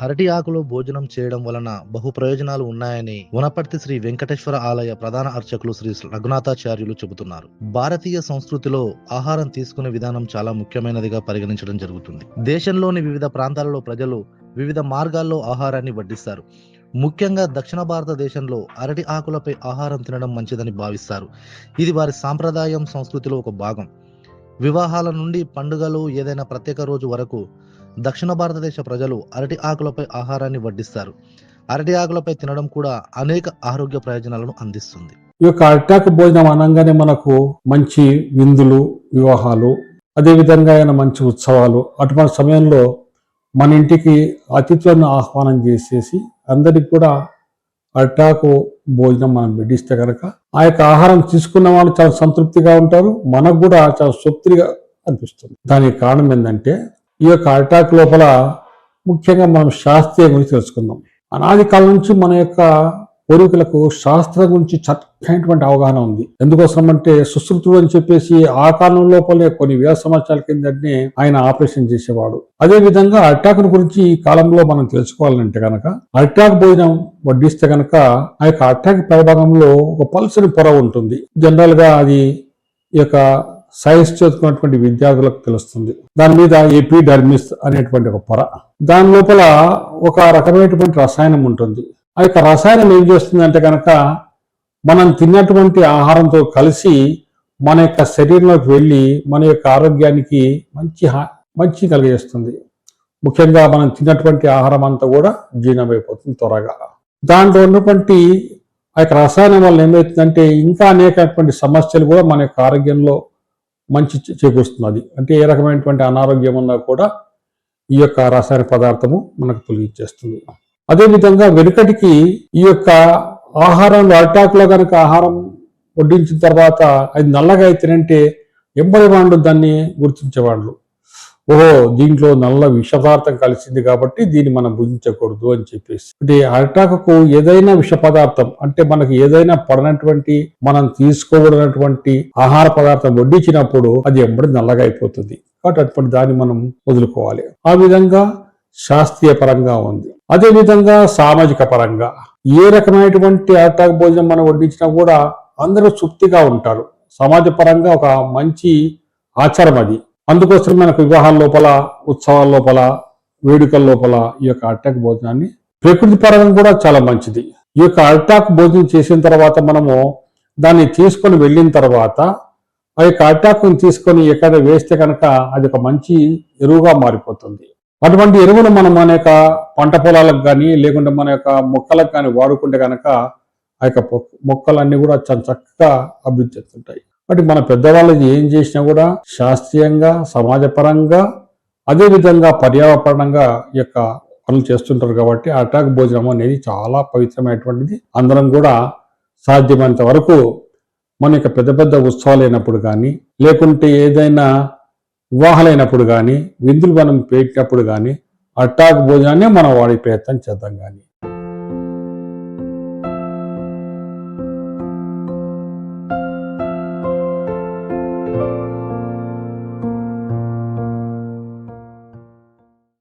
అరటి ఆకులో భోజనం చేయడం వలన బహు ప్రయోజనాలు ఉన్నాయని వనపర్తి శ్రీ వెంకటేశ్వర ఆలయ ప్రధాన అర్చకులు శ్రీ రఘునాథాచార్యులు చెబుతున్నారు. భారతీయ సంస్కృతిలో ఆహారం తీసుకునే విధానం చాలా ముఖ్యమైనదిగా పరిగణించడం జరుగుతుంది. దేశంలోని వివిధ ప్రాంతాలలో ప్రజలు వివిధ మార్గాల్లో ఆహారాన్ని వడ్డిస్తారు. ముఖ్యంగా దక్షిణ భారతదేశంలో అరటి ఆకులపై ఆహారం తినడం మంచిదని భావిస్తారు. ఇది వారి సాంప్రదాయం, సంస్కృతిలో ఒక భాగం. వివాహాల నుండి పండుగలు, ఏదైనా ప్రత్యేక రోజు వరకు దక్షిణ భారతదేశ ప్రజలు అరటి ఆకులపై ఆహారాన్ని వడ్డిస్తారు. అరటి ఆకులపై తినడం కూడా అనేక ఆరోగ్య ప్రయోజనాలను అందిస్తుంది. ఈ యొక్క అరటాకు భోజనం అనగానే మనకు మంచి విందులు, వివాహాలు, అదేవిధంగా అయినా మంచి ఉత్సవాలు, అటువంటి సమయంలో మన ఇంటికి అతిథులను ఆహ్వానం చేసేసి అందరికి కూడా అరటాకు భోజనం మనం వడ్డిస్తే కనుక ఆ యొక్క ఆహారం తీసుకున్న వాళ్ళు చాలా సంతృప్తిగా ఉంటారు, మనకు కూడా చాలా తృప్తిగా అనిపిస్తుంది. దానికి కారణం ఏంటంటే ఈ యొక్క అరటాకు లోపల ముఖ్యంగా మనం శాస్త్రీయ గురించి తెలుసుకుందాం. అనాది కాలం నుంచి మన యొక్క పూర్వీకులకు శాస్త్రం గురించి చక్కనటువంటి అవగాహన ఉంది. ఎందుకోసం అంటే సుశ్రుతుడు అని చెప్పేసి ఆ కాలం లోపలే కొన్ని వేల సంవత్సరాల కిందనే ఆయన ఆపరేషన్ చేసేవాడు. అదే విధంగా అరటాకును గురించి ఈ కాలంలో మనం తెలుసుకోవాలంటే కనుక అరటాకు భోజనం వడ్డిస్తే కనుక ఆ యొక్క అరటాకు పైభాగంలో ఒక పల్సని పొర ఉంటుంది. జనరల్ గా అది ఈ యొక్క సైన్స్ చదువుకున్నటువంటి విద్యార్థులకు తెలుస్తుంది. దాని మీద ఎపిడర్మిస్ అనేటువంటి ఒక పొర, దాని లోపల ఒక రకమైనటువంటి రసాయనం ఉంటుంది. ఆ యొక్క రసాయనం ఏం చేస్తుందంటే కనుక మనం తిన్నటువంటి ఆహారంతో కలిసి మన యొక్క శరీరంలోకి వెళ్ళి మన యొక్క ఆరోగ్యానికి మంచి కలిగజేస్తుంది. ముఖ్యంగా మనం తిన్నటువంటి ఆహారం అంతా కూడా జీర్ణమైపోతుంది త్వరగా. దాంట్లో ఉన్నటువంటి ఆ యొక్క రసాయనం వల్ల ఏమవుతుందంటే ఇంకా అనేకటువంటి సమస్యలు కూడా మన యొక్క ఆరోగ్యంలో మంచి చేకూరుస్తుంది. అంటే ఏ రకమైనటువంటి అనారోగ్యం ఉన్నా కూడా ఈ యొక్క రసాయన పదార్థము మనకు తొలగించేస్తుంది. అదేవిధంగా వెనుకటికి ఈ యొక్క ఆహారంలో అరటాకులో కనుక ఆహారం వడ్డించిన తర్వాత అది నల్లగా అయితేనంటే ఎంబడి వాళ్ళు దాన్ని గుర్తించేవాళ్ళు. ఓహో, దీంట్లో నల్ల విష పదార్థం కలిసింది కాబట్టి దీన్ని మనం భుజించకూడదు అని చెప్పేసి. అంటే అరటాకుకు ఏదైనా విష పదార్థం అంటే మనకి ఏదైనా పడినటువంటి మనం తీసుకోబడినటువంటి ఆహార పదార్థం వడ్డించినప్పుడు అది ఎంబడి నల్లగా అయిపోతుంది. కాబట్టి అటువంటి దాన్ని మనం వదులుకోవాలి. ఆ విధంగా శాస్త్రీయ పరంగా ఉంది. అదేవిధంగా సామాజిక పరంగా ఏ రకమైనటువంటి అరటాకు భోజనం మనం వడ్డించినా కూడా అందరూ తృప్తిగా ఉంటారు. సమాజ పరంగా ఒక మంచి ఆచారం అది. అందుకోసం మనకు వివాహాల లోపల, ఉత్సవాల లోపల, వేడుకల లోపల ఈ యొక్క అరటాకు భోజనాన్ని ప్రకృతి పరంగా కూడా చాలా మంచిది. ఈ యొక్క అరటాకు భోజనం చేసిన తర్వాత మనము దాన్ని తీసుకొని వెళ్ళిన తర్వాత ఆ యొక్క అరటాకుని తీసుకొని ఎక్కడ వేస్తే కనుక అది ఒక మంచి ఎరువుగా మారిపోతుంది. అటువంటి ఎరువును మనం మన యొక్క పంట పొలాలకు కానీ లేకుంటే మన యొక్క మొక్కలకు కానీ వాడుకుంటే కనుక ఆ యొక్క మొక్కలన్నీ కూడా చాలా చక్కగా అభివృద్ధి చెందుతుంటాయి. కాబట్టి మన పెద్దవాళ్ళు ఏం చేసినా కూడా శాస్త్రీయంగా, సమాజపరంగా, అదేవిధంగా పర్యావరణంగా ఈ యొక్క పనులు చేస్తుంటారు. కాబట్టి అరటాకు భోజనం అనేది చాలా పవిత్రమైనటువంటిది. అందరం కూడా సాధ్యమైనంత వరకు మన యొక్క పెద్ద పెద్ద ఉత్సవాలు అయినప్పుడు కానీ లేకుంటే ఏదైనా వివాహాలైనప్పుడు కానీ విందులు మనం పెట్టినప్పుడు కానీ అరటాకు భోజనాన్ని మనం వాడే ప్రయత్నం చేద్దాం కానీ.